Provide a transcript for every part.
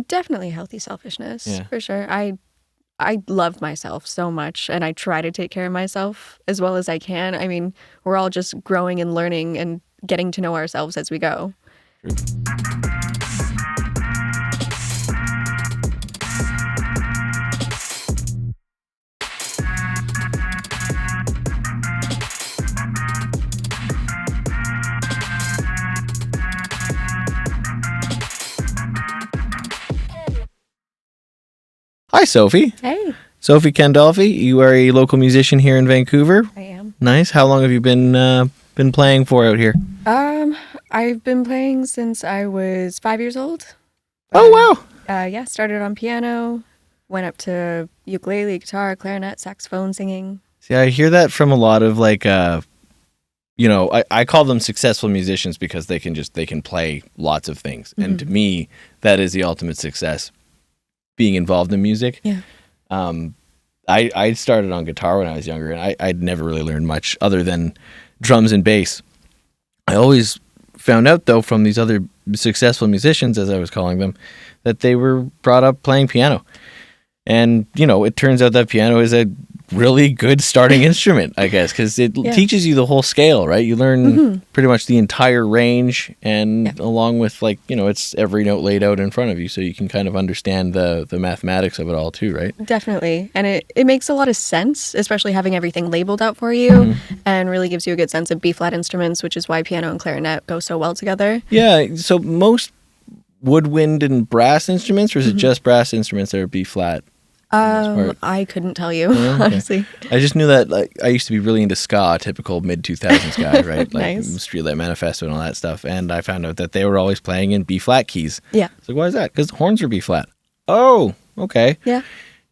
Definitely healthy selfishness, Yeah. for sure. I love myself so much, and I try to take care of myself as well as I can. I mean, we're all just growing and learning and getting to know ourselves as we go. Hi, Sophie. Hey, Sophie Candolfi, you are a local musician here in Vancouver. I am. Nice. How long have you been playing for out here? I've been playing since I was 5 years old. Oh, wow. Yeah, started on piano, went up to ukulele, guitar, clarinet, saxophone, singing. See, I hear that from a lot of I call them successful musicians because they can play lots of things. And to me, that is the ultimate success, being involved in music. Yeah. I started on guitar when I was younger, and I'd never really learned much other than drums and bass. I always found out, though, from these other successful musicians, as I was calling them, that they were brought up playing piano. And, it turns out that piano is a really good starting instrument, I guess, because it teaches you the whole scale, right? You learn pretty much the entire range, and along with, it's every note laid out in front of you, so you can kind of understand the mathematics of it all too, right? Definitely. And it makes a lot of sense, especially having everything labeled out for you, and really gives you a good sense of B-flat instruments, which is why piano and clarinet go so well together. Yeah, so most woodwind and brass instruments, or is it just brass instruments that are B-flat? I couldn't tell you, honestly. I just knew that I used to be really into ska, typical mid-2000s guy, right? Nice. Streetlight Manifesto and all that stuff. And I found out that they were always playing in B-flat keys. Yeah. So why is that? Because the horns are B-flat. Oh, okay. Yeah.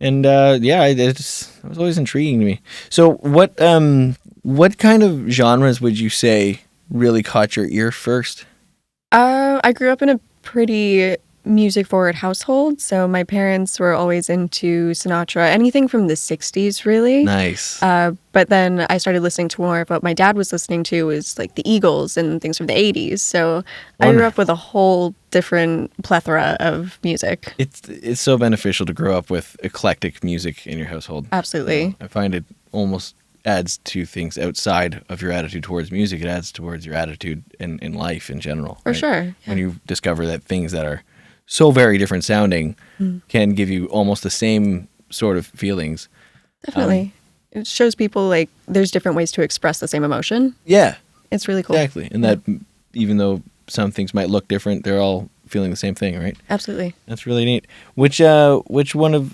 And it was always intriguing to me. So what kind of genres would you say really caught your ear first? I grew up in a pretty music-forward household, so my parents were always into Sinatra, anything from the 60s, really. Nice. But then I started listening to more of what my dad was listening to, was like the Eagles and things from the 80s. So I grew up with a whole different plethora of music. It's so beneficial to grow up with eclectic music in your household. Absolutely. I find it almost adds to things outside of your attitude towards music. It adds towards your attitude in life in general. For right? sure. Yeah. When you discover that things that are so very different sounding can give you almost the same sort of feelings. Definitely. It shows people like there's different ways to express the same emotion. Yeah. It's really cool. Exactly. And that even though some things might look different, they're all feeling the same thing, right? Absolutely. That's really neat. Which one of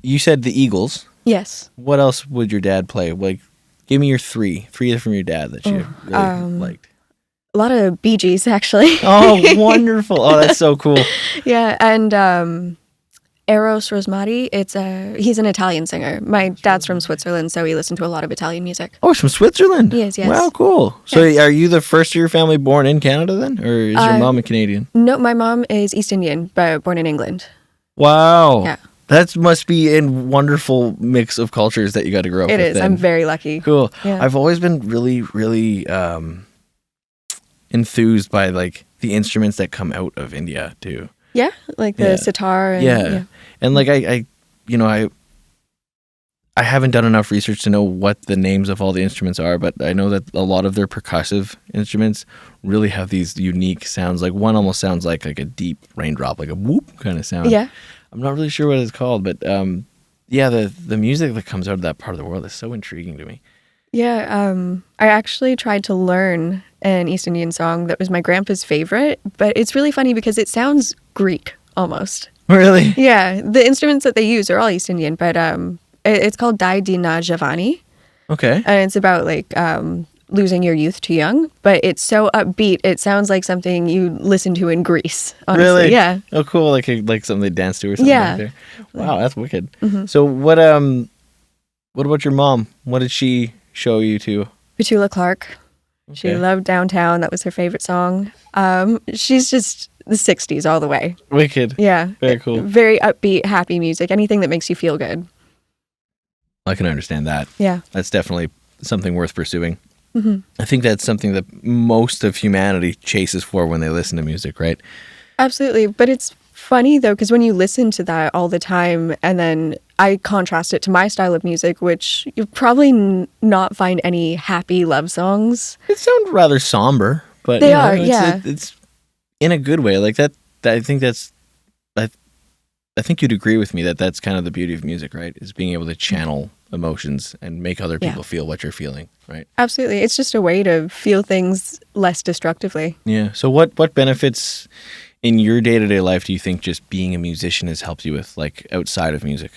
you said the Eagles. Yes. What else would your dad play? Like, give me your three from your dad that you really liked. A lot of Bee Gees, actually. Oh, wonderful. Oh, that's so cool. Yeah, and Eros Ramazzotti, he's an Italian singer. My dad's from Switzerland, so we listen to a lot of Italian music. Oh, he's from Switzerland? He is, yes. Wow, cool. So Yes. are you the first of your family born in Canada then? Or is your mom a Canadian? No, my mom is East Indian, but born in England. Wow. Yeah. That must be a wonderful mix of cultures that you got to grow up with. It is. then. I'm very lucky. Cool. Yeah. I've always been really, really enthused by like the instruments that come out of India too. Yeah, like the sitar. And, And like I haven't done enough research to know what the names of all the instruments are, but I know that a lot of their percussive instruments really have these unique sounds. Like one almost sounds like a deep raindrop, like a whoop kind of sound. Yeah. I'm not really sure what it's called, but the music that comes out of that part of the world is so intriguing to me. Yeah, I actually tried to learn an East Indian song that was my grandpa's favorite, but it's really funny because it sounds Greek almost. Really? Yeah, the instruments that they use are all East Indian, but it's called Dai Di Na Javani, Okay. and it's about like losing your youth too young, but it's so upbeat. It sounds like something you listen to in Greece, honestly. Really? Yeah. Oh, cool. Like something they dance to or something Yeah. like there. Wow, that's wicked. Mm-hmm. So what about your mom? What did she show you to? Petula Clark. She Okay. loved Downtown. That was her favorite song. She's just the 60s all the way. Wicked. Yeah. Very cool. Very upbeat, happy music. Anything that makes you feel good. I can understand that. Yeah. That's definitely something worth pursuing. Mm-hmm. I think that's something that most of humanity chases for when they listen to music, right? Absolutely. But it's funny though, because when you listen to that all the time and then I contrast it to my style of music, which you probably not find any happy love songs. It sounds rather somber, but They are, yeah. it's in a good way. Like that I think that's I think you'd agree with me that that's kind of the beauty of music, right? Is being able to channel emotions and make other people feel what you're feeling, right? Absolutely. It's just a way to feel things less destructively. Yeah. So what benefits in your day-to-day life do you think just being a musician has helped you with, like, outside of music?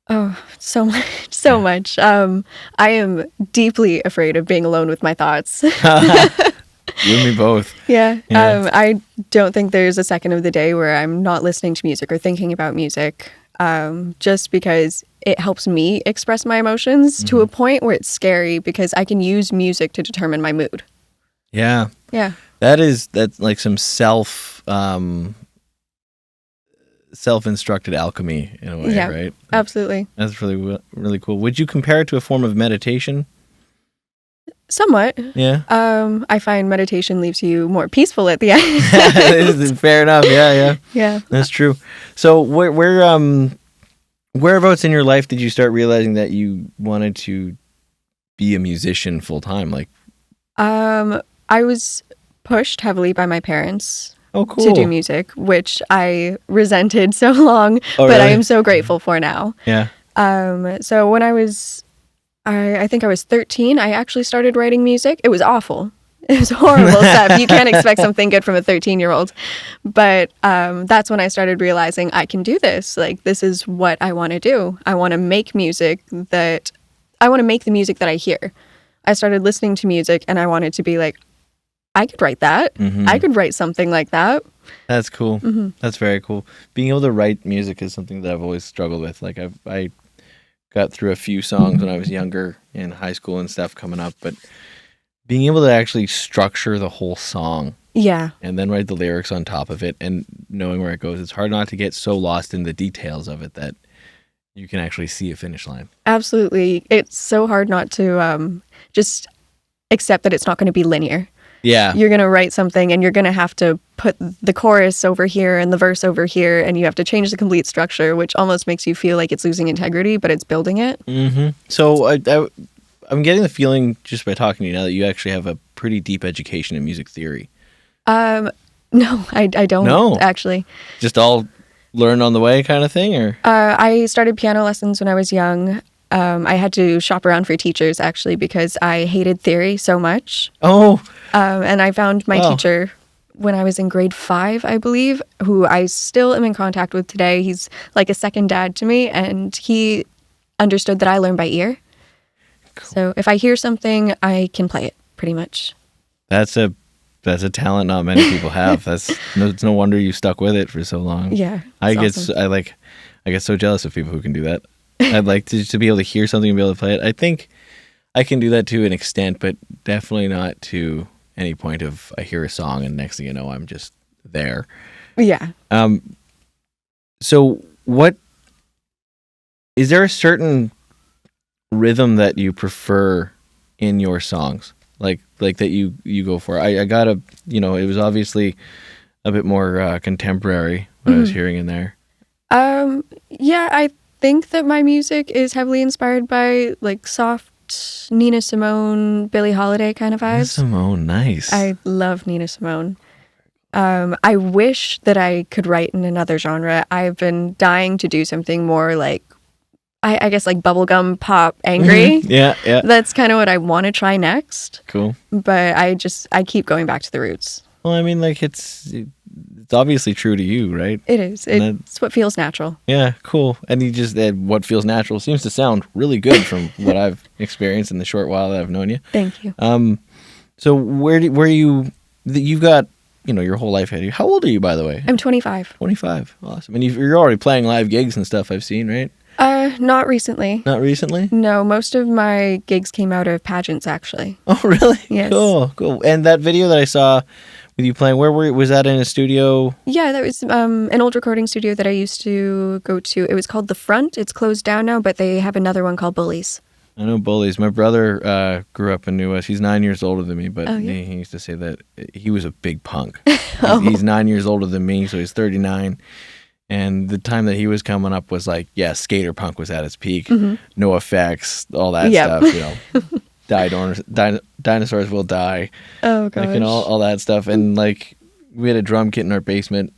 Oh, so much. So much. I am deeply afraid of being alone with my thoughts. You and me both. Yeah. Yeah. I don't think there's a second of the day where I'm not listening to music or thinking about music, just because it helps me express my emotions to a point where it's scary because I can use music to determine my mood. Yeah. Yeah. That's like some self-instructed alchemy in a way, Yeah, right? absolutely. That's really, really cool. Would you compare it to a form of meditation? Somewhat. Yeah. I find meditation leaves you more peaceful at the end. Fair enough. Yeah. Yeah. That's true. So whereabouts in your life did you start realizing that you wanted to be a musician full time? Like, I was pushed heavily by my parents oh, cool. to do music, which I resented so long, Oh, but I really? am so grateful for now. Yeah. So when I think I was 13, I actually started writing music. It was awful. It was horrible stuff. You can't expect something good from a 13-year-old. But that's when I started realizing I can do this. Like, this is what I want to do. I want to make the music that I hear. I started listening to music and I wanted to be like, I could write that. Mhm. I could write something like that. That's cool. That's very cool. Being able to write music is something that I've always struggled with. Like I got through a few songs when I was younger in high school and stuff coming up, but being able to actually structure the whole song Yeah, and then write the lyrics on top of it and knowing where it goes, it's hard not to get so lost in the details of it that you can actually see a finish line. absolutely. It's so hard not to just accept that it's not going to be linear. Yeah. You're going to write something and you're going to have to put the chorus over here and the verse over here, and you have to change the complete structure, which almost makes you feel like it's losing integrity, but it's building it. So I'm getting the feeling just by talking to you now that you actually have a pretty deep education in music theory. No, I don't No? actually. Just all learn on the way kind of thing, or? I started piano lessons when I was young. I had to shop around for teachers actually because I hated theory so much. Oh, And I found my Wow. teacher when I was in grade 5, I believe, who I still am in contact with today. He's like a second dad to me, and he understood that I learn by ear. So if I hear something, I can play it pretty much. that's a talent not many people have. It's no wonder you stuck with it for so long. Yeah. I it's awesome. get so jealous of people who can do that. I'd like to be able to hear something and be able to play it. I think I can do that to an extent, but definitely not to any point of I hear a song and next thing you know I'm just there. Yeah. So what is there a certain rhythm that you prefer in your songs? Like that you go for? I got it was obviously a bit more contemporary what I was hearing in there. Yeah, I think that my music is heavily inspired by like soft Nina Simone, Billie Holiday kind of vibes. Simone, nice. I love Nina Simone. I wish that I could write in another genre. I've been dying to do something more like, I guess like bubblegum pop angry. Yeah. That's kind of what I want to try next. Cool. But I keep going back to the roots. Well, I mean, like it's obviously true to you, right? It is. It's what feels natural. Yeah, cool. And you just what feels natural seems to sound really good from what I've experienced in the short while that I've known you. Thank you. So you've got your whole life ahead of you. How old are you, by the way? I'm 25. 25. Awesome. And you're already playing live gigs and stuff. I've seen, right? Not recently. Not recently? No, most of my gigs came out of pageants, actually. Oh, really? Yes. Cool. And that video that I saw with you playing, was that in a studio? Yeah, that was an old recording studio that I used to go to. It was called The Front. It's closed down now, but they have another one called Bullies. I know Bullies. My brother grew up in New West. He's 9 years older than me, but Oh, yeah. he used to say that he was a big punk. He's 9 years older than me, so he's 39. And the time that he was coming up was like, yeah, skater punk was at its peak. No effects, all that Yep. stuff, you know. Dinosaurs will die. Oh gosh. Like, and all that stuff. And like, we had a drum kit in our basement.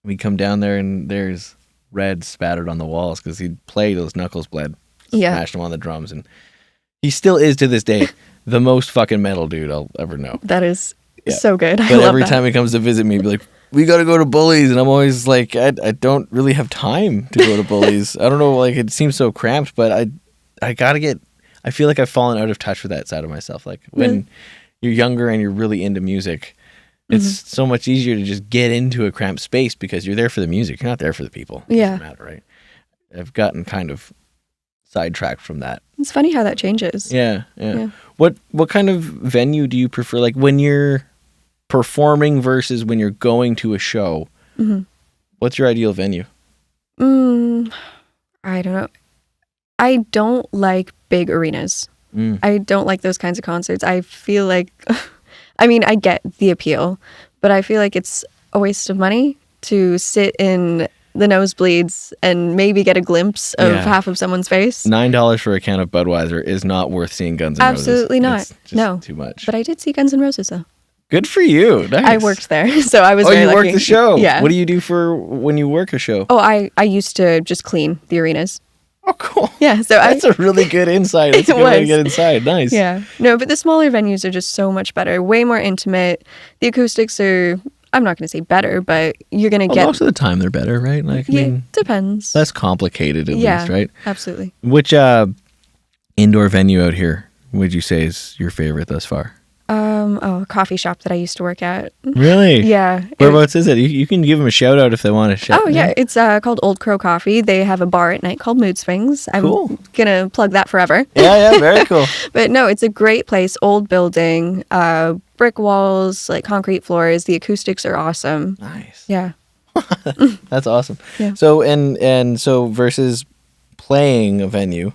We come down there and there's red spattered on the walls because he'd play those knuckles bled. Yeah. Smashed him on the drums. And he still is to this day the most fucking metal dude I'll ever know. That is Yeah. so good. I But love every that. time he comes to visit me, he'd be like, we got to go to Bullies. And I'm always like, I don't really have time to go to Bullies. I don't know, like, it seems so cramped, but I got to get, I feel like I've fallen out of touch with that side of myself. Like, when you're younger and you're really into music, it's so much easier to just get into a cramped space because you're there for the music. You're not there for the people. It Yeah. doesn't matter, right? I've gotten kind of sidetracked from that. It's funny how that changes. Yeah. What kind of venue do you prefer? Like, when you're performing versus when you're going to a show, what's your ideal venue? I don't know. I don't like big arenas. I don't like those kinds of concerts. I feel like, I mean, I get the appeal, but I feel like it's a waste of money to sit in the nosebleeds and maybe get a glimpse of half of someone's face. $9 for a can of Budweiser is not worth seeing Guns N' Roses. Absolutely not. It's just No. too much. But I did see Guns N' Roses though. Good for you. Nice. I worked there, so I was Oh, very you lucky. worked the show? Yeah. What do you do for when you work a show? Oh, I used to just clean the arenas. Oh, cool. Yeah, so That's a really good insight. That's a It good way to was. get inside. Nice. Yeah. No, but the smaller venues are just so much better, way more intimate. The acoustics are, I'm not going to say better, but you're going to Well, get... most of the time they're better, right? Like, I Yeah, mean, depends. less complicated at least, right? Absolutely. Which indoor venue out here would you say is your favorite thus far? A coffee shop that I used to work at. Really? Yeah. Whereabouts is it? You can give them a shout out if they want to shout. Oh, yeah. It's called Old Crow Coffee. They have a bar at night called Mood Swings. I'm Cool. going to plug that forever. Yeah, very cool. But no, it's a great place. Old building, brick walls, like concrete floors. The acoustics are awesome. Nice. Yeah. That's awesome. Yeah. So and so versus playing a venue,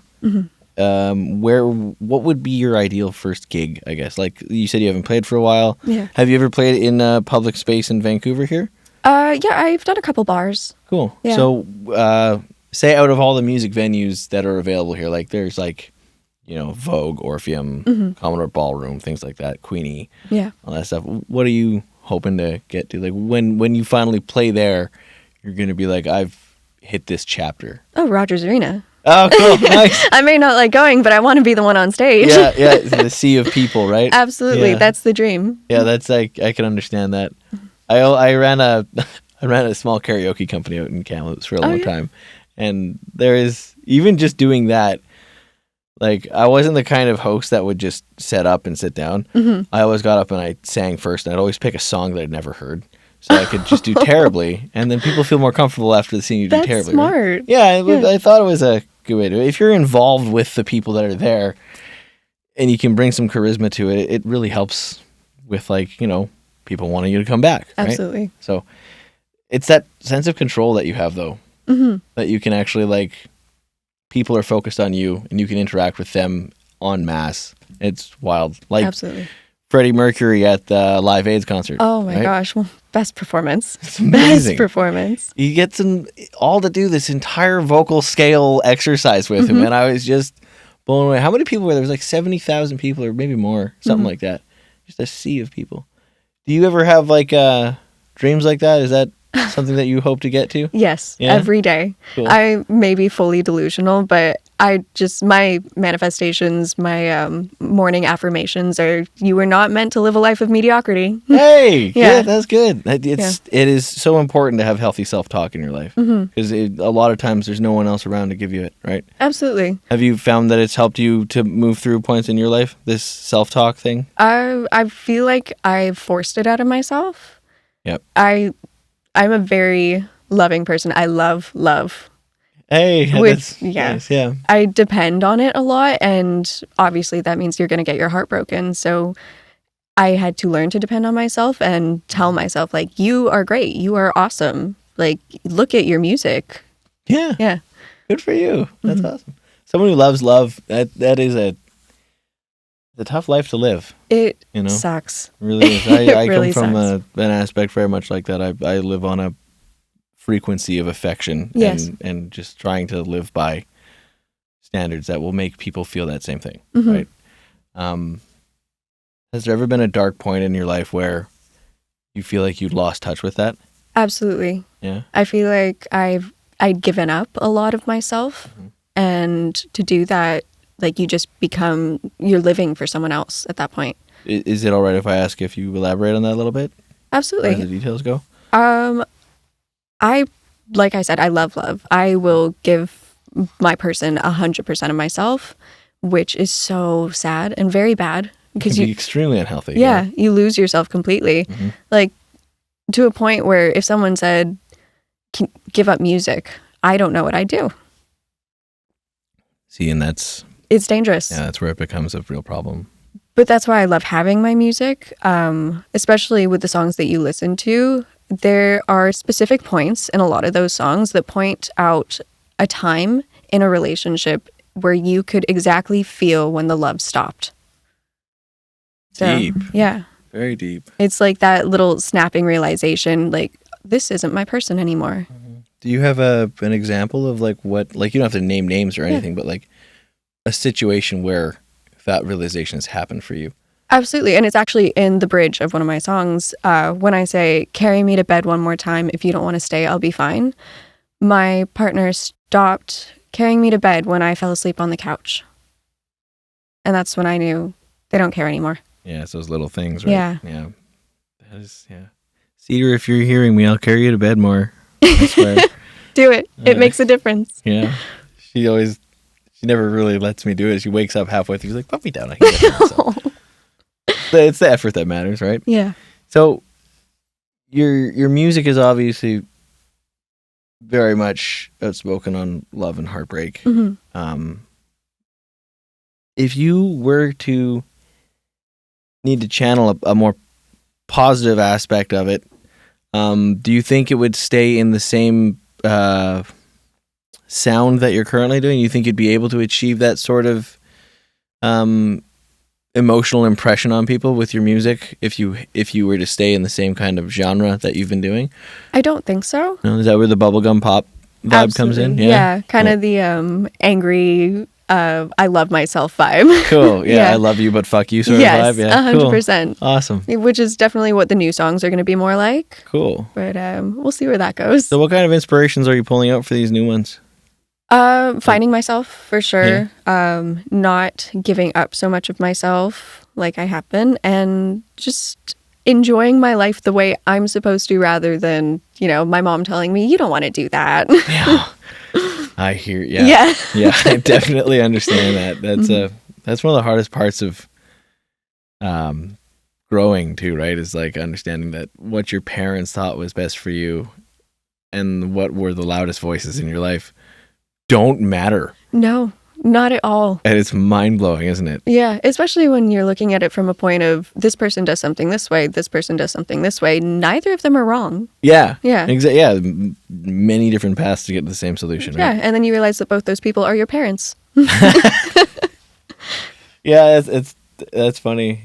what would be your ideal first gig? I guess, like you said, you haven't played for a while. Yeah. Have you ever played in a public space in Vancouver here? Yeah, I've done a couple bars. Cool. Yeah. So, say out of all the music venues that are available here, like there's like, Vogue, Orpheum, Commodore Ballroom, things like that, Queenie, Yeah. all that stuff. What are you hoping to get to? Like when you finally play there, you're gonna be like, I've hit this chapter. Oh, Rogers Arena. Oh, cool, nice. I may not like going, but I want to be the one on stage. Yeah, the sea of people, right? Absolutely. Yeah. That's the dream. Yeah, that's like I can understand that. I ran a small karaoke company out in Kamloops for a long time, and there is even just doing that. Like, I wasn't the kind of host that would just set up and sit down. I always got up and I sang first, and I'd always pick a song that I'd never heard, so I could just do terribly, and then people feel more comfortable after seeing you do That's terribly. smart. Right? Yeah, I thought it was a good way to do it. If you're involved with the people that are there, and you can bring some charisma to it, it really helps with, like, people wanting you to come back. Right? Absolutely. So it's that sense of control that you have, though, that you can actually, like, people are focused on you and you can interact with them en masse. It's wild. Like Absolutely. Freddie Mercury at the Live Aid's concert. Oh my right? gosh. Well, best performance. It's amazing. Best performance. He gets them all to do this entire vocal scale exercise with him, and I was just blown away. How many people were there? There was like 70,000 people or maybe more, something like that. Just a sea of people. Do you ever have like dreams like that? Is that something that you hope to get to? Yes. Yeah? Every day. Cool. I may be fully delusional, but my manifestations, my morning affirmations are, you were not meant to live a life of mediocrity. Hey, Yeah. yeah, that's good. It is so important to have healthy self-talk in your life because a lot of times there's no one else around to give you it, right? Absolutely. Have you found that it's helped you to move through points in your life, this self-talk thing? I feel like I've forced it out of myself. Yep. I'm a very loving person. I love love. Hey, that's nice, yeah. I depend on it a lot, and obviously that means you're going to get your heart broken. So I had to learn to depend on myself and tell myself, like, you are great. You are awesome. Like, look at your music. Yeah. Yeah. Good for you. That's awesome. Someone who loves love, that is a tough life to live. It You know? sucks. It really is. I It really come from sucks. an aspect very much like that. I live on a frequency of affection Yes. and just trying to live by standards that will make people feel that same thing, Mhm. right? Has there ever been a dark point in your life where you feel like you lost touch with that? Absolutely. Yeah. I feel like I'd given up a lot of myself, and to do that, like you're living for someone else at that point. Is it all right if I ask if you elaborate on that a little bit? Where the Absolutely. details go? I like I said, I love love. I will give my person 100% of myself, which is so sad and very bad It because can be extremely unhealthy. yeah, you lose yourself completely. Like to a point where if someone said, give up music, I don't know what I'd do. See, and that's It's dangerous. where it becomes a real problem. But that's why I love having my music, especially with the songs that you listen to. There are specific points in a lot of those songs that point out a time in a relationship where you could exactly feel when the love stopped. So, Deep. yeah. Very deep. It's like that little snapping realization, like, this isn't my person anymore. Do you have an example of like what, like you don't have to name names or anything, but like a situation where that realization has happened for you? Absolutely. And it's actually in the bridge of one of my songs. When I say, carry me to bed one more time. If you don't want to stay, I'll be fine. My partner stopped carrying me to bed when I fell asleep on the couch. And that's when I knew they don't care anymore. Yeah, it's those little things, right? Yeah. Yeah. That is, yeah. Cedar, if you're hearing me, I'll carry you to bed more. I swear. Do it. It makes a difference. Yeah. She never really lets me do it. She wakes up halfway through. She's like, put me down. I can get it myself. It's the effort that matters, right? Yeah. So your music is obviously very much outspoken on love and heartbreak. Mm-hmm. If you were to need to channel a more positive aspect of it, do you think it would stay in the same sound that you're currently doing? You think you'd be able to achieve that sort of emotional impression on people with your music if you were to stay in the same kind of genre that you've been doing? I don't think so. No, is that where the bubblegum pop vibe comes in? Yeah. Kind of the angry, I love myself vibe. Cool. Yeah, I love you, but fuck you sort of vibe. Yeah, 100%. Cool. Awesome. Which is definitely what the new songs are going to be more like. Cool. But we'll see where that goes. So what kind of inspirations are you pulling out for these new ones? Finding myself for sure. Not giving up so much of myself like I have been, and just enjoying my life the way I'm supposed to, rather than, my mom telling me, you don't want to do that. Yeah. I hear. Yeah. Yeah. I definitely understand that. That's one of the hardest parts of growing too, right? Is like understanding that what your parents thought was best for you and what were the loudest voices in your life don't matter. No, not at all. And it's mind-blowing, isn't it? Yeah, especially when you're looking at it from a point of, this person does something this way, this person does something this way. Neither of them are wrong. Yeah. Yeah. Exactly. Yeah. Many different paths to get to the same solution. Yeah, right? and then you realize that both those people are your parents. Yeah, that's funny.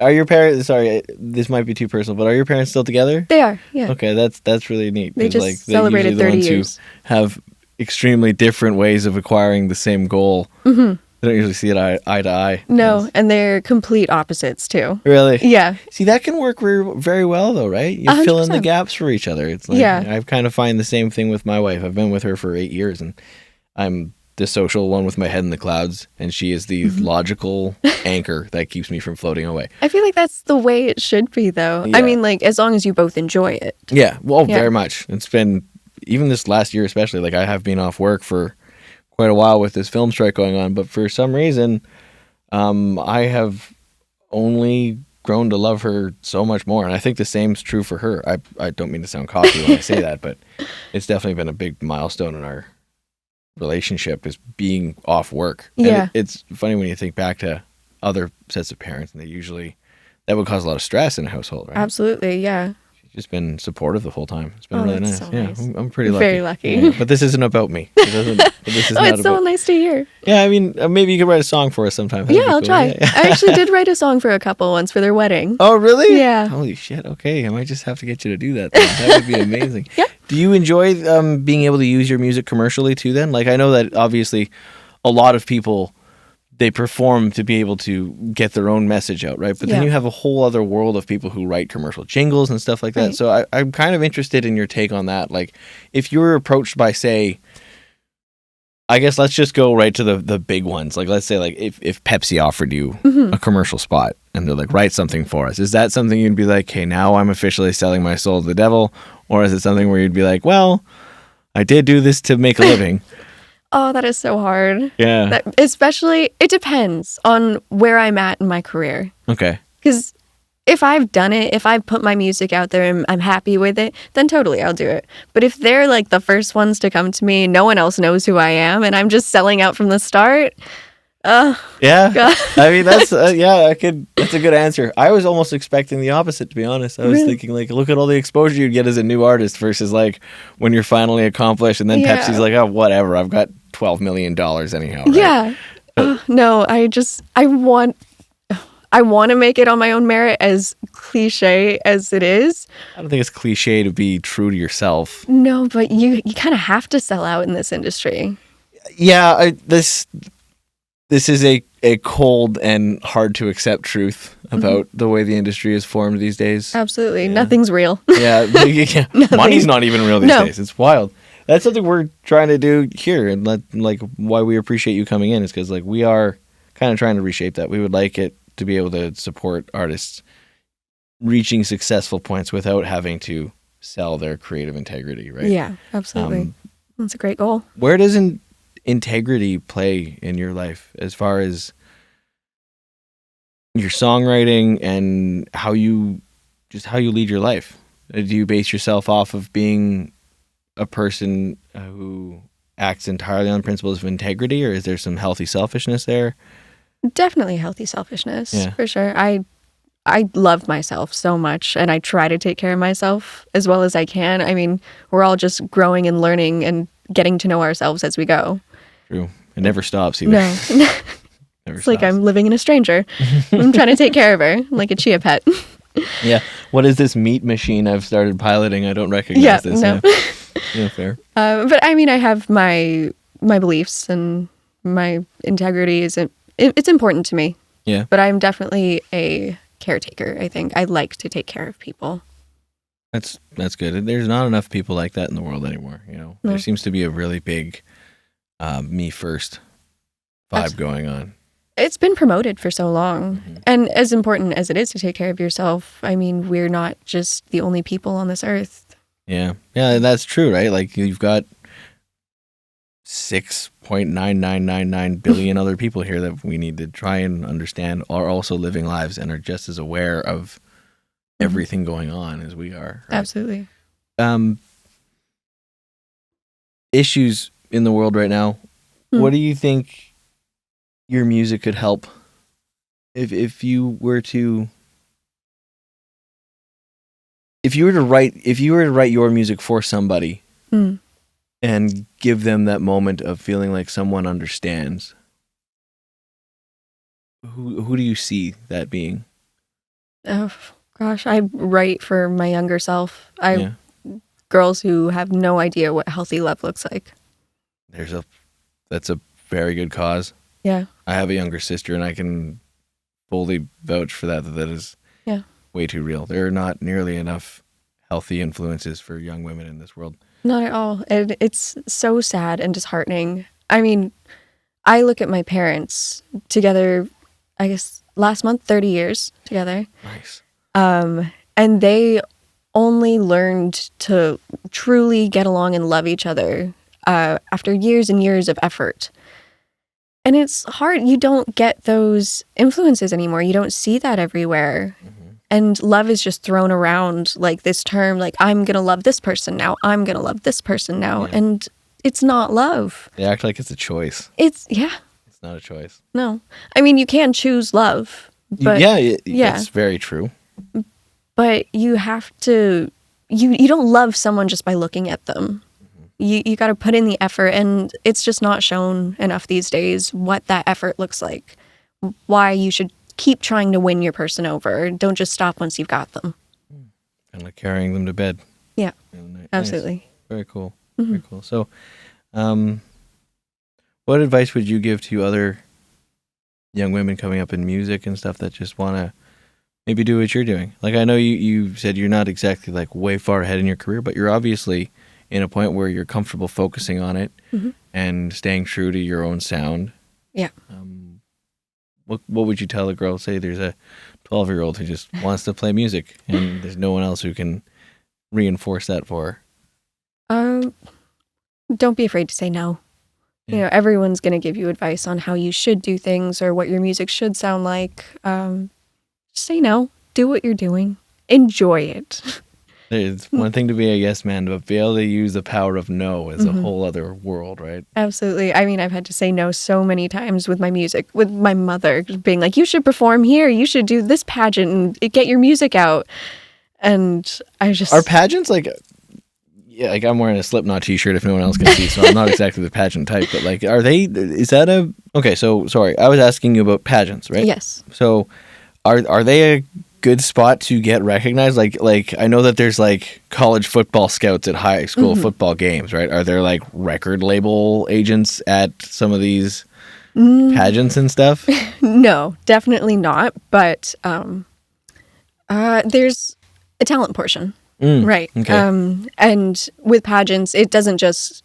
Are your parents? Sorry, this might be too personal, but are your parents still together? They are. Yeah. Okay, that's really neat. They 'cause, just they're celebrated usually the 30 ones years. Who have extremely different ways of acquiring the same goal. Mm-hmm. They don't usually see it eye to eye. No, and they're complete opposites too. Really? Yeah. See, that can work very well, though, right? You fill in the 100%. gaps for each other. It's like, Yeah. I kind of find the same thing with my wife. I've been with her for 8 years, and I'm the social one with my head in the clouds, and she is the logical anchor that keeps me from floating away. I feel like that's the way it should be, though. Yeah. I mean, like, as long as you both enjoy it. Yeah, well, Yeah. very much. It's been, even this last year especially, like I have been off work for quite a while with this film strike going on, but for some reason, I have only grown to love her so much more, and I think the same's true for her. I don't mean to sound cocky when I say that, but it's definitely been a big milestone in our relationship, is being off work. Yeah. And it's funny when you think back to other sets of parents, and that would cause a lot of stress in a household, right? Absolutely, yeah. just been supportive the whole time. It's been Oh, really that's nice. so Yeah, nice. I'm pretty lucky. Very lucky. Yeah, but this isn't about me. This is Oh, not it's so about. nice to hear. Yeah, I mean, maybe you could write a song for us sometime. That'd Yeah, be I'll cool. try. Yeah, yeah. I actually did write a song for a couple once for their wedding. Oh, really? Yeah. Holy shit. Okay, I might just have to get you to do that then. That would be amazing. Yeah. Do you enjoy being able to use your music commercially too then? Like, I know that obviously a lot of people, they perform to be able to get their own message out, right? But then Yeah. you have a whole other world of people who write commercial jingles and stuff like that. Right. So I'm kind of interested in your take on that. Like, if you were approached by, say, I guess let's just go right to the big ones. Like, let's say, like, if Pepsi offered you a commercial spot and they're like, write something for us, is that something you'd be like, hey, now I'm officially selling my soul to the devil? Or is it something where you'd be like, well, I did do this to make a living? Oh, that is so hard. Yeah. Especially, it depends on where I'm at in my career. Okay. Because if I've done it, if I've put my music out there and I'm happy with it, then totally I'll do it. But if they're like the first ones to come to me, no one else knows who I am, and I'm just selling out from the start. Yeah. God. I mean, that's that's a good answer. I was almost expecting the opposite, to be honest. I was Really? thinking, like, look at all the exposure you'd get as a new artist versus, like, when you're finally accomplished and then Yeah. Pepsi's like, oh, whatever, I've got $12 million anyhow. Right? Yeah. No, I want to make it on my own merit, as cliche as it is. I don't think it's cliche to be true to yourself. No, but you kind of have to sell out in this industry. Yeah, this is a cold and hard to accept truth about the way the industry is formed these days. Absolutely. Yeah. Nothing's real. Yeah, money's not even real these No. days. It's wild. That's something we're trying to do here, and like why we appreciate you coming in is because like we are kind of trying to reshape that. We would like it to be able to support artists reaching successful points without having to sell their creative integrity, right? Yeah, absolutely. That's a great goal. Where does integrity play in your life as far as your songwriting and how you lead your life? Do you base yourself off of being a person who acts entirely on principles of integrity, or is there some healthy selfishness there? Definitely healthy selfishness, Yeah. for sure. I love myself so much, and I try to take care of myself as well as I can. I mean, we're all just growing and learning and getting to know ourselves as we go. True. It never stops either. No. Never It's like stops. I'm living in a stranger. I'm trying to take care of her like a chia pet. Yeah. What is this meat machine I've started piloting? I don't recognize Yeah, this. no. Yeah, fair. But I mean, I have my beliefs, and my integrity it's important to me. Yeah. But I'm definitely a caretaker, I think. I like to take care of people. That's good. There's not enough people like that in the world anymore. You know, there No. seems to be a really big me first vibe going on. It's been promoted for so long. Mm-hmm. And as important as it is to take care of yourself, I mean, we're not just the only people on this earth. Yeah, that's true, right? Like you've got 6.9999 billion other people here that we need to try and understand are also living lives and are just as aware of everything going on as we are. Right? Absolutely. Issues in the world right now. What do you think your music could help? If you were to write your music for somebody and give them that moment of feeling like someone understands, who do you see that being? Oh, gosh. I write for my younger self. Yeah. Girls who have no idea what healthy love looks like. That's a very good cause. Yeah. I have a younger sister, and I can fully vouch for that. That is way too real. There are not nearly enough healthy influences for young women in this world. Not at all. It's so sad and disheartening. I mean, I look at my parents together, I guess, last month, 30 years together. Nice. And they only learned to truly get along and love each other after years and years of effort. And it's hard. You don't get those influences anymore. You don't see that everywhere. And love is just thrown around like this term, like, I'm going to love this person now. I'm going to love this person now. Yeah. And it's not love. They act like it's a choice. It's It's not a choice. no. I mean, you can choose love, but That's very true. but you have to you don't love someone just by looking at them. You got to put in the effort, and it's just not shown enough these days what that effort looks like. Why you should keep trying to win your person over. Don't just stop once you've got them. Kind of like carrying them to bed. Yeah, Nice. absolutely. Very cool. Very cool. So, what advice would you give to other young women coming up in music and stuff that just want to maybe do what you're doing? Like, I know you said you're not exactly like way far ahead in your career, but you're obviously in a point where you're comfortable focusing on it and staying true to your own sound. Yeah. What would you tell a girl? Say there's a 12-year-old who just wants to play music and there's no one else who can reinforce that for her. Don't be afraid to say no. Yeah. You know, everyone's going to give you advice on how you should do things or what your music should sound like. Just say no. Do what you're doing. Enjoy it. It's one thing to be a yes man, but be able to use the power of no is a whole other world, right? Absolutely. I mean, I've had to say no so many times with my music, with my mother being like, you should perform here, you should do this pageant and get your music out. And I just... Are pageants like... Yeah, like I'm wearing a Slipknot t-shirt if no one else can see, so I'm not exactly the pageant type, but like, is that a... Okay, so, sorry, I was asking you about pageants, right? Yes. So, are they a good spot to get recognized? Like I know that there's like college football scouts at high school football games, right? Are there like record label agents at some of these pageants and stuff? No, definitely not. But there's a talent portion, right? Okay. And with pageants, it doesn't just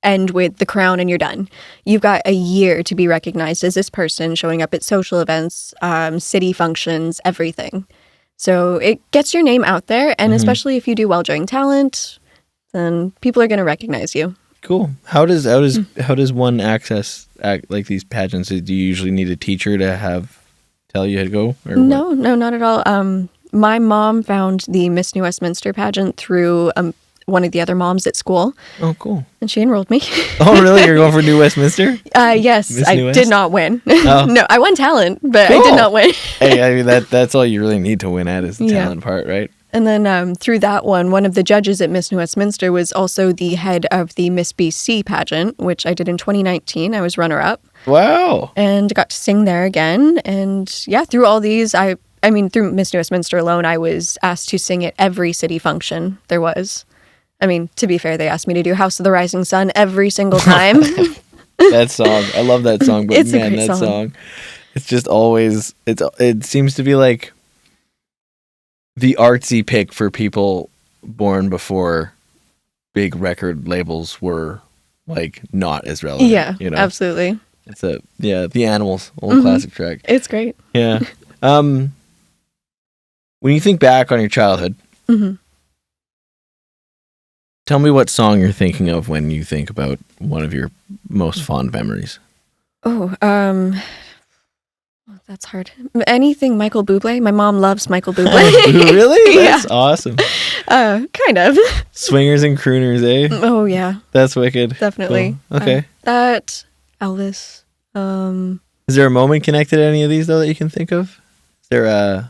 end with the crown and you're done. You've got a year to be recognized as this person, showing up at social events, city functions, everything. So it gets your name out there, and especially if you do well during talent, then people are going to recognize you. Cool. How does one access like these pageants? Do you usually need a teacher to tell you how to go? Or No, not at all. My mom found the Miss New Westminster pageant through one of the other moms at school. Oh, cool. And she enrolled me. Oh, really? You're going for New Westminster? Yes. Miss I New West? did not win. Oh. No, I won talent, but Cool. I did not win. Hey, I mean, that's all you really need to win at is the talent part, right? And then through that one of the judges at Miss New Westminster was also the head of the Miss BC pageant, which I did in 2019. I was runner-up. Wow. And got to sing there again. And yeah, through all these, I mean, through Miss New Westminster alone, I was asked to sing at every city function there was. I mean, to be fair, they asked me to do House of the Rising Sun every single time. That song. I love that song, but It's a man, great that song. song. It's just always, it seems to be like the artsy pick for people born before big record labels were like not as relevant. Yeah, you know? absolutely. It's the Animals, old classic track. It's great. Yeah. When you think back on your childhood, tell me what song you're thinking of when you think about one of your most fond memories. Oh, that's hard. Anything Michael Bublé. My mom loves Michael Bublé. Really? That's Yeah. awesome. Kind of. Swingers and crooners, eh? Oh, yeah, That's wicked. definitely. Cool. Okay. That, Elvis. Is there a moment connected to any of these though that you can think of? Is there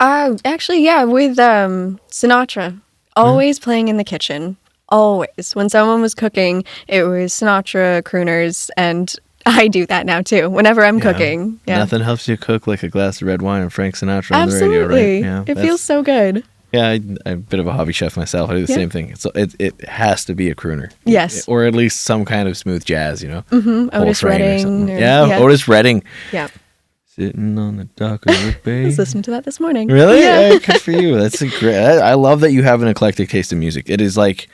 Actually, yeah, with Sinatra. Always playing in the kitchen. Always. When someone was cooking, it was Sinatra, crooners, and I do that now too. Whenever I'm cooking. Yeah. Nothing helps you cook like a glass of red wine and Frank Sinatra on the Absolutely. radio, right? It feels so good. Yeah, I'm a bit of a hobby chef myself. I do the same thing. So it has to be a crooner. Yes. Or at least some kind of smooth jazz, you know? Mm-hmm. Otis Coltrane or Redding. something. Yeah, Otis Redding. Yeah. Sitting on the dock of the bay. I was listening to that this morning. Really? Yeah. Yeah, good for you. That's a great. I love that you have an eclectic taste in music. It is like,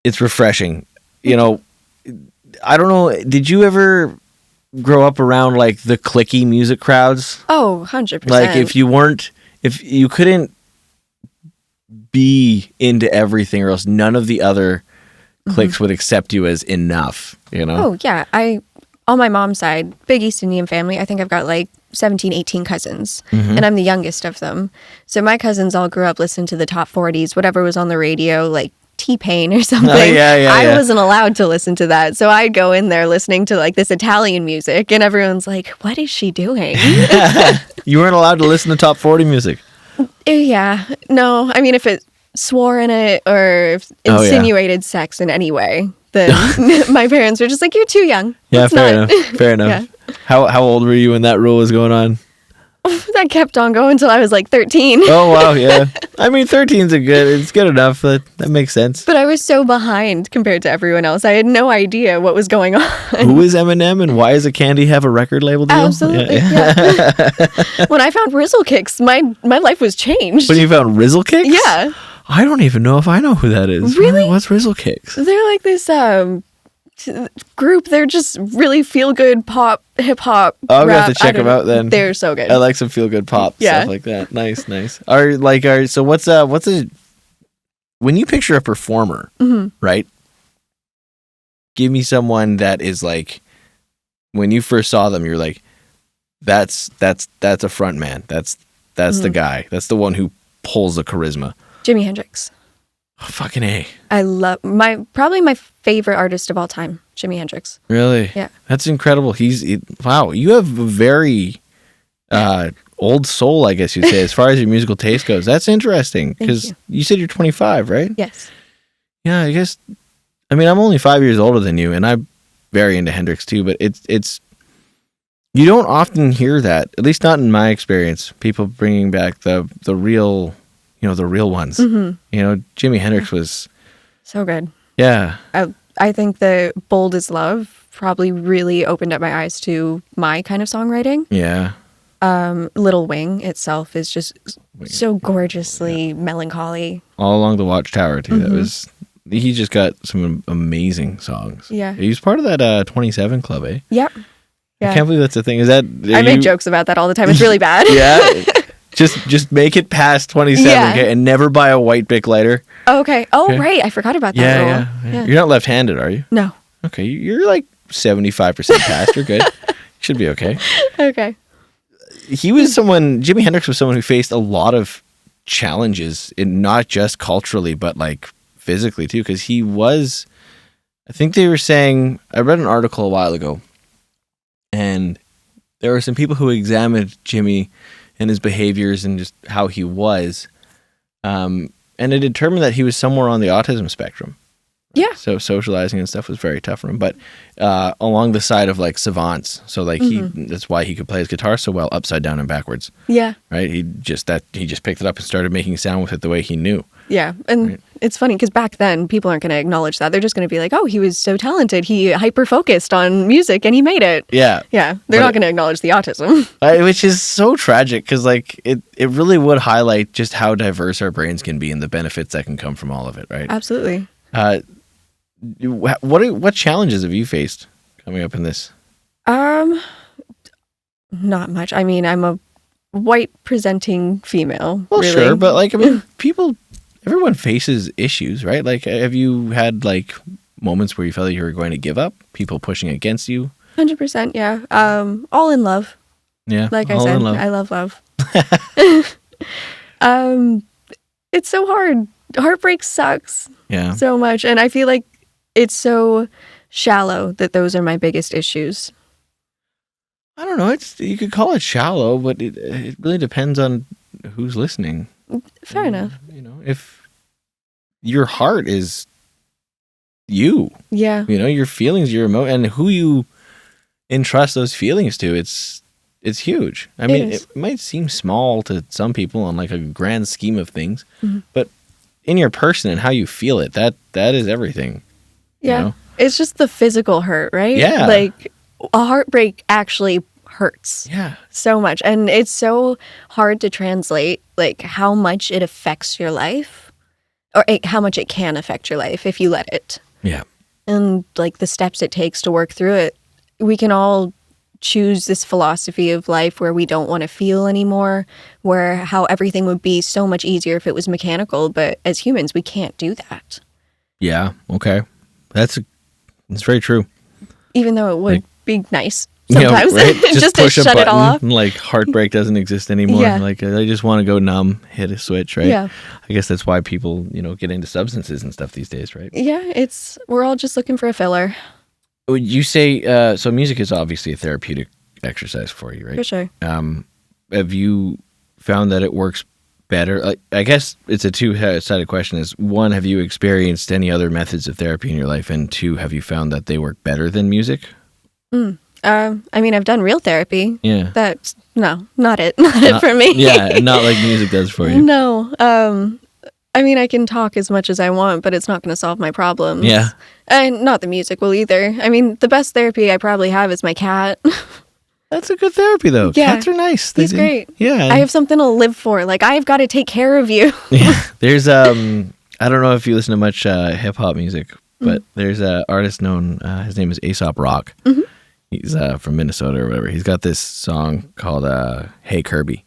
it's refreshing. You know, I don't know. Did you ever grow up around like the clicky music crowds? Oh, 100%. Like if you couldn't be into everything or else none of the other cliques would accept you as enough, you know? Oh, yeah. On my mom's side, big East Indian family, I think I've got like 17, 18 cousins, and I'm the youngest of them. So my cousins all grew up listening to the top 40s, whatever was on the radio, like T-Pain or something. I wasn't allowed to listen to that. So I'd go in there listening to like this Italian music, and everyone's like, what is she doing? You weren't allowed to listen to top 40 music. Yeah. No, I mean, if it swore in it or Oh, yeah. insinuated sex in any way, then my parents were just like, "You're too young." Yeah, It's fair not- enough. Fair enough. Yeah. How old were you when that rule was going on? That kept on going until I was like 13. Oh wow, yeah. I mean, 13's it's good enough. That makes sense. But I was so behind compared to everyone else. I had no idea what was going on. Who is Eminem and why does a candy have a record label deal? Absolutely. Yeah. When I found Rizzle Kicks, my life was changed. When you found Rizzle Kicks? Yeah. I don't even know if I know who that is. Really? What's Rizzle Kicks? They're like this group. They're just really feel good pop, hip hop. Oh, I'm gonna rap. have to check them out then. They're so good. I like some feel good pop Yeah. stuff like that. Nice. So what's when you picture a performer, right? Give me someone that is like, when you first saw them, you're like, that's a front man. That's the guy. That's the one who pulls the charisma. Jimi Hendrix. Oh, fucking A. I love probably my favorite artist of all time, Jimi Hendrix. Really? Yeah. That's incredible. Wow. You have a very old soul, I guess you'd say, as far as your musical taste goes. That's interesting because you said you're 25, right? Yes. Yeah, I guess. I mean, I'm only 5 years older than you, and I'm very into Hendrix too. But it's you don't often hear that, at least not in my experience. People bringing back the real, the real ones. Jimi Hendrix was So good. Yeah. I think the Bold as Love probably really opened up my eyes to my kind of songwriting. Yeah. Little Wing itself is just so gorgeously melancholy. All Along the Watchtower too. He just got some amazing songs. Yeah. He was part of that 27 Club, eh? Yep. I can't believe that's a thing. Is that I make jokes about that all the time. It's really bad. Yeah. Just make it past 27, Yeah. okay? And never buy a white Bic lighter. Okay. Oh, right. I forgot about that rule. Yeah. You're not left-handed, are you? No. Okay. You're like 75% past. You're good. Should be okay. Okay. Jimi Hendrix was someone who faced a lot of challenges, not just culturally, but like physically too, because I think they were saying, I read an article a while ago, and there were some people who examined Jimmy and his behaviors and just how he was, and it determined that he was somewhere on the autism spectrum. Yeah. So socializing and stuff was very tough for him, but along the side of like savants. So like that's why he could play his guitar so well, upside down and backwards. Yeah. Right. He just picked it up and started making sound with it the way he knew. Yeah. And it's funny because back then people aren't going to acknowledge that. They're just going to be like, oh, he was so talented. He hyper focused on music and he made it. Yeah. Yeah. They're not going to acknowledge the autism. Which is so tragic because like it really would highlight just how diverse our brains can be and the benefits that can come from all of it. Right. Absolutely. What challenges have you faced coming up in this? Not much. I mean, I'm a white presenting female. Well, really. sure, but like, I mean, everyone faces issues, right? Like, have you had like moments where you felt like you were going to give up? People pushing against you? 100%. Yeah. All in love. Yeah. Like I all said, in love. I love love. It's so hard. Heartbreak sucks Yeah. so much, and I feel like it's so shallow that those are my biggest issues. I don't know. You could call it shallow, but it really depends on who's listening. Fair enough. If your heart is you, Yeah. your feelings, your and who you entrust those feelings to, it's huge. I mean, it might seem small to some people on like a grand scheme of things, but in your person and how you feel it, that is everything. Yeah. It's just the physical hurt, right? Yeah. Like a heartbreak actually hurts. Yeah. So much. And it's so hard to translate like how much it affects your life or how much it can affect your life if you let it. Yeah. And like the steps it takes to work through it. We can all choose this philosophy of life where we don't want to feel anymore, where how everything would be so much easier if it was mechanical, but as humans we can't do that. Yeah. Okay. That's very true. Even though it would be nice sometimes, right? just to push a shut it all button, off. and, like heartbreak doesn't exist anymore. Yeah. Like I just want to go numb, hit a switch, right? Yeah. I guess that's why people, get into substances and stuff these days, right? Yeah, we're all just looking for a filler. Would you say so? Music is obviously a therapeutic exercise for you, right? For sure. Have you found that it works better? Like, I guess it's a two-sided question. Is one, have you experienced any other methods of therapy in your life? And two, have you found that they work better than music? I mean, I've done real therapy. Yeah. That's not it. Not it for me. Yeah, not like music does for you. No. I mean, I can talk as much as I want, but it's not going to solve my problems. Yeah. And not the music will either. I mean, the best therapy I probably have is my cat. That's a good therapy, though. Yeah. Cats are nice. He's great. Yeah. I have something to live for. Like, I've got to take care of you. Yeah. There's, I don't know if you listen to much hip-hop music, but there's an artist known, his name is Aesop Rock. Mm-hmm. He's from Minnesota or whatever. He's got this song called Hey Kirby.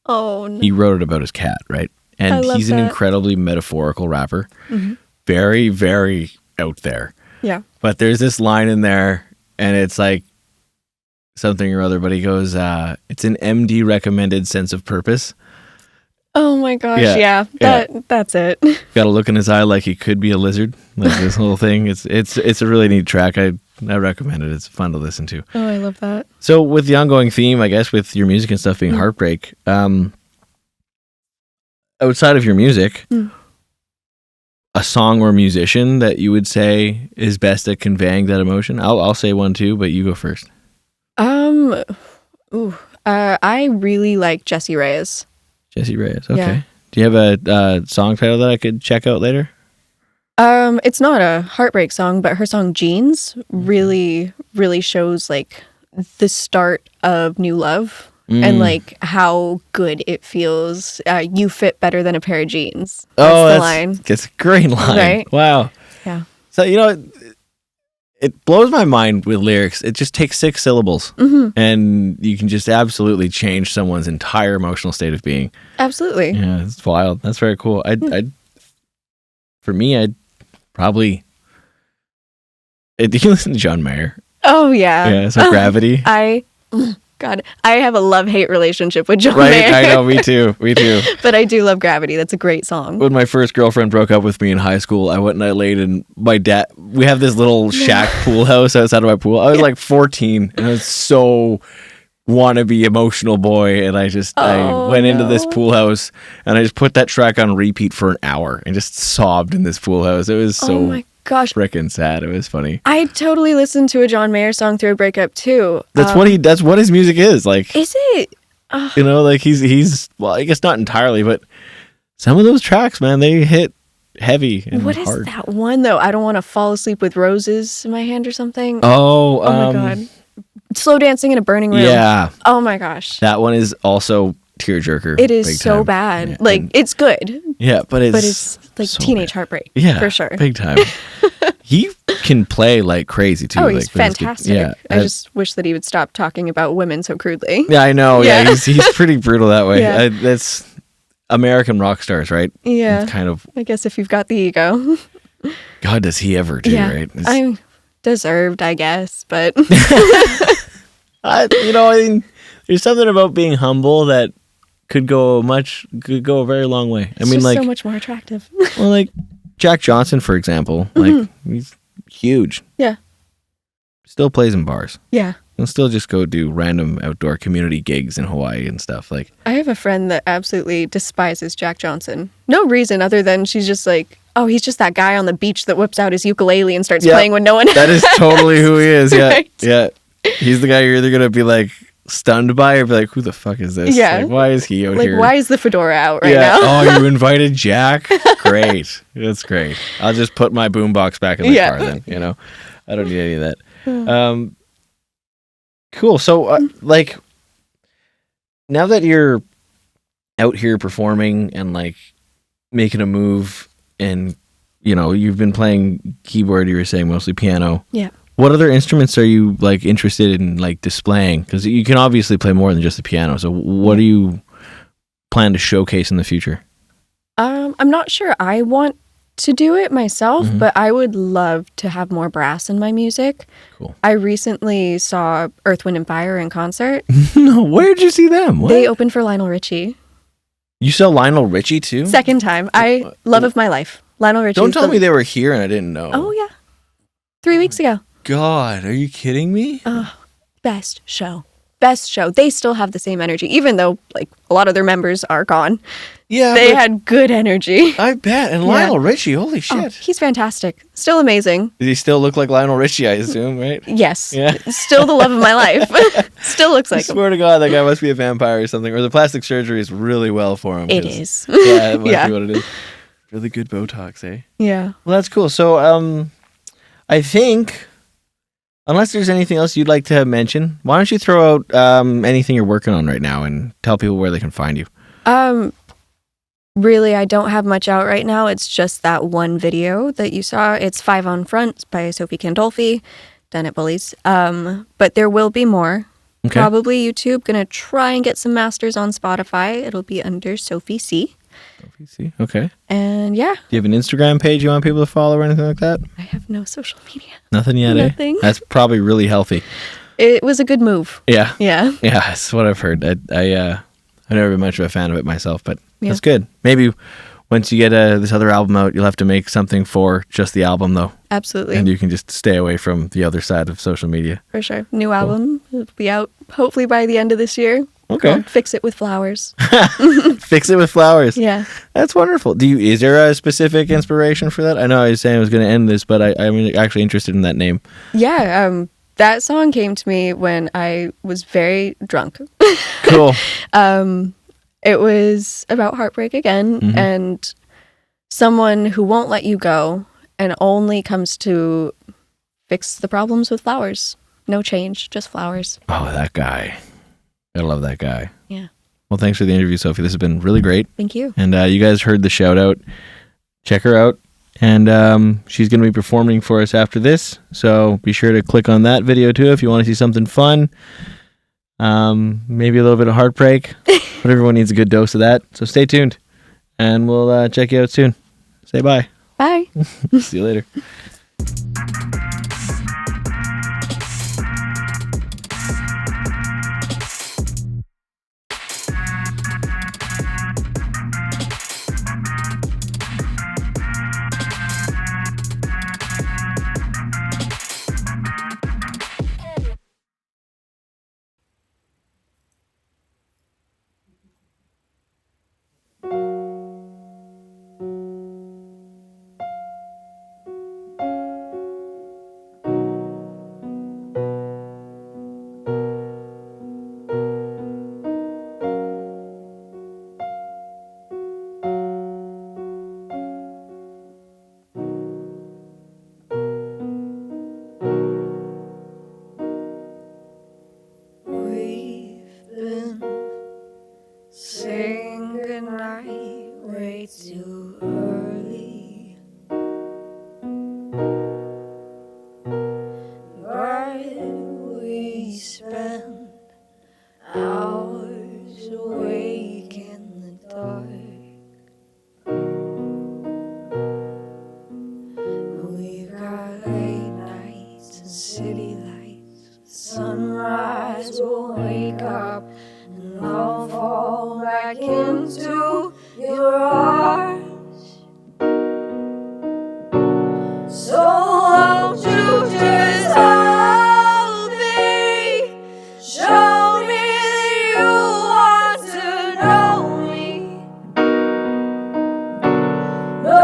Oh, no. He wrote it about his cat, right? And he's an incredibly metaphorical rapper. Mm-hmm. Very, very out there. Yeah. But there's this line in there, and it's like something or other, but he goes, it's an MD recommended sense of purpose. Oh my gosh, yeah. That's it. Got a look in his eye like he could be a lizard. Like this whole thing. It's a really neat track. I recommend it. It's fun to listen to. Oh, I love that. So with the ongoing theme, I guess, with your music and stuff being heartbreak, outside of your music, a song or musician that you would say is best at conveying that emotion? I'll say one too, but you go first. I really like Jessie Reyes. Jessie Reyes, okay. Yeah. Do you have a song title that I could check out later? It's not a heartbreak song, but her song Jeans really, really shows like the start of new love and like how good it feels. You fit better than a pair of jeans. That's the line. That's a great line. Right? Wow. Yeah. So, it blows my mind with lyrics. It just takes 6 syllables and you can just absolutely change someone's entire emotional state of being. Absolutely. Yeah, it's wild. That's very cool. For me, I'd probably... Do you listen to John Mayer? Oh, yeah. Yeah, so Gravity. God, I have a love-hate relationship with John Right? Mayer. I know, me too. But I do love Gravity. That's a great song. When my first girlfriend broke up with me in high school, I went and I laid in my dad. We have this little shack pool house outside of my pool. I was like 14 and I was so wannabe emotional boy. And I went into this pool house and I just put that track on repeat for an hour and just sobbed in this pool house. It was so freaking sad. It was funny. I totally listened to a John Mayer song through a breakup too. That's what his music is like. Is it? Like he's well, I guess not entirely, but some of those tracks, man, they hit heavy and what hard. Is that one though? I don't want to fall asleep with roses in my hand or something. Oh my god. Slow dancing in a burning room. Yeah. Oh my gosh. That one is also tearjerker. It is so bad. Yeah. Like it's good. Yeah, but it's like so teenage bad. Heartbreak. Yeah, for sure. Big time. He can play like crazy too. Oh, he's fantastic. Yeah, I just wish that he would stop talking about women so crudely. Yeah, I know. Yeah, he's pretty brutal that way. Yeah. That's American rock stars, right? Yeah. It's kind of. I guess if you've got the ego. God, does he ever do? Yeah. Right? I'm deserved, I guess, but. I mean, there's something about being humble that could go a very long way. I mean, like so much more attractive. Well, like Jack Johnson, for example, like he's huge. Yeah. Still plays in bars. Yeah. He'll still just go do random outdoor community gigs in Hawaii and stuff. Like I have a friend that absolutely despises Jack Johnson. No reason other than she's just like, oh, he's just that guy on the beach that whips out his ukulele and starts playing when no one. That is totally who he is. Yeah. Right? Yeah. He's the guy you're either gonna be like stunned by or be like, who the fuck is this? Yeah. Like, why is he out here? Like, why is the fedora out right now? Oh, you invited Jack? Great. That's great. I'll just put my boombox back in the car then, I don't need any of that. Cool. So, like, now that you're out here performing and, like, making a move and, you've been playing keyboard, you were saying mostly piano. Yeah. What other instruments are you like interested in like displaying? Because you can obviously play more than just the piano. So what do you plan to showcase in the future? I'm not sure I want to do it myself, but I would love to have more brass in my music. Cool. I recently saw Earth, Wind & Fire in concert. No, where'd you see them? What? They opened for Lionel Richie. You saw Lionel Richie too? Second time. Love of my life. Lionel Richie. Don't tell me they were here and I didn't know. Oh yeah. 3 weeks ago. God, are you kidding me? Best show best show. They still have the same energy, even though like a lot of their members are gone. Yeah, They had good energy. I bet. And Lionel Richie, holy shit. Oh, he's fantastic. Still amazing. Does he still look like Lionel Richie, I assume, right? Yes. Yeah. Still the love of my life. Still looks I like him. swear to God, that guy must be a vampire or something. Or the plastic surgery is really well for him. It is. Yeah, it must Yeah. be what it is. Really good Botox, eh? Yeah. Well, that's cool. So, I think, unless there's anything else you'd like to mention, why don't you throw out anything you're working on right now and tell people where they can find you? Really, I don't have much out right now. It's just that one video that you saw. It's 5 on Front by Sophie Candolfi, done at Bullies. But there will be more. Okay. Probably YouTube. Gonna try and get some masters on Spotify. It'll be under Sophie C. See? Okay. And yeah, Do you have an Instagram page you want people to follow or anything like that? I have no social media. Nothing yet, Nothing. eh? That's probably really healthy. It was a good move. Yeah. Yeah. Yeah, that's what I've heard. I've never been much of a fan of it myself, but Yeah. that's good. Maybe once you get this other album out, you'll have to make something for just the album, though. Absolutely. And you can just stay away from the other side of social media. For sure. New album will be out hopefully by the end of this year. Okay. Called Fix It with Flowers. Fix it with flowers. Yeah. That's wonderful. Is there a specific inspiration for that? I know I was saying I was going to end this, but I'm actually interested in that name. Yeah. That song came to me when I was very drunk. Cool. It was about heartbreak again, and someone who won't let you go and only comes to fix the problems with flowers. No change, just flowers. Oh, that guy. I love that guy. Yeah. Well, thanks for the interview, Sophie. This has been really great. Thank you. And you guys heard the shout out. Check her out. And she's going to be performing for us after this. So be sure to click on that video too if you want to see something fun. Maybe a little bit of heartbreak. But everyone needs a good dose of that. So stay tuned. And we'll check you out soon. Say bye. Bye. See you later. Saying goodnight way too early, but we spend hours awake in the dark. We've got late nights and city lights. Sunrise will wake up and I'll fall back into your arms. So won't you just hold me? Show me that you want to know me. No,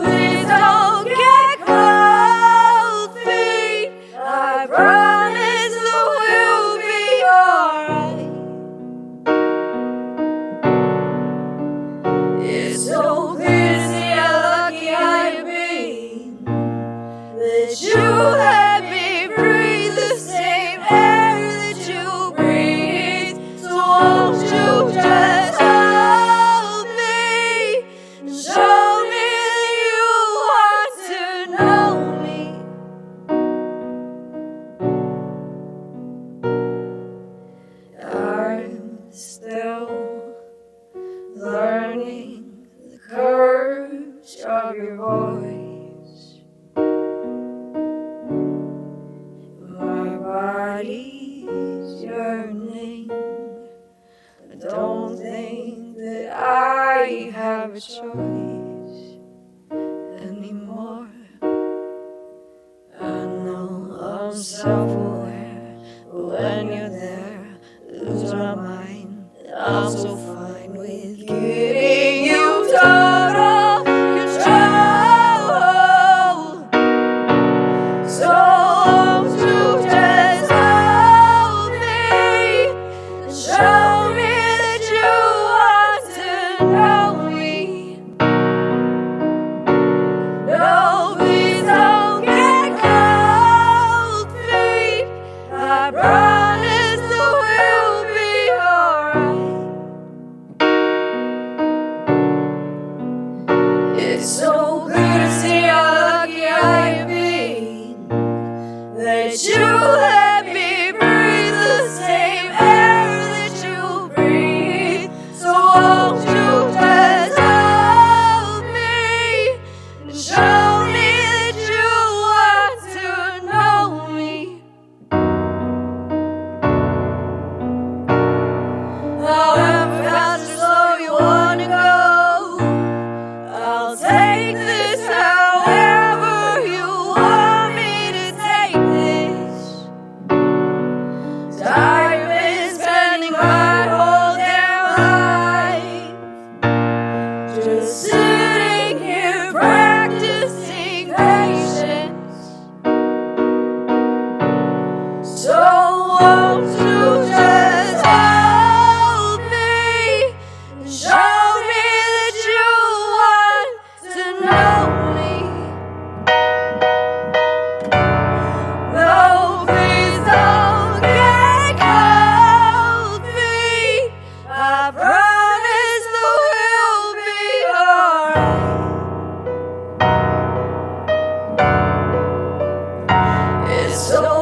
please don't get cold feet. I promise that we'll be alright. It's so clear to see how lucky I've been that you let me breathe the same air that you breathe. So won't you just hold me and show me that you want to know me? I'm still learning the courage of your voice. My body's yearning. I don't think that I have a choice anymore. I know I'm self-aware, but when you're there, So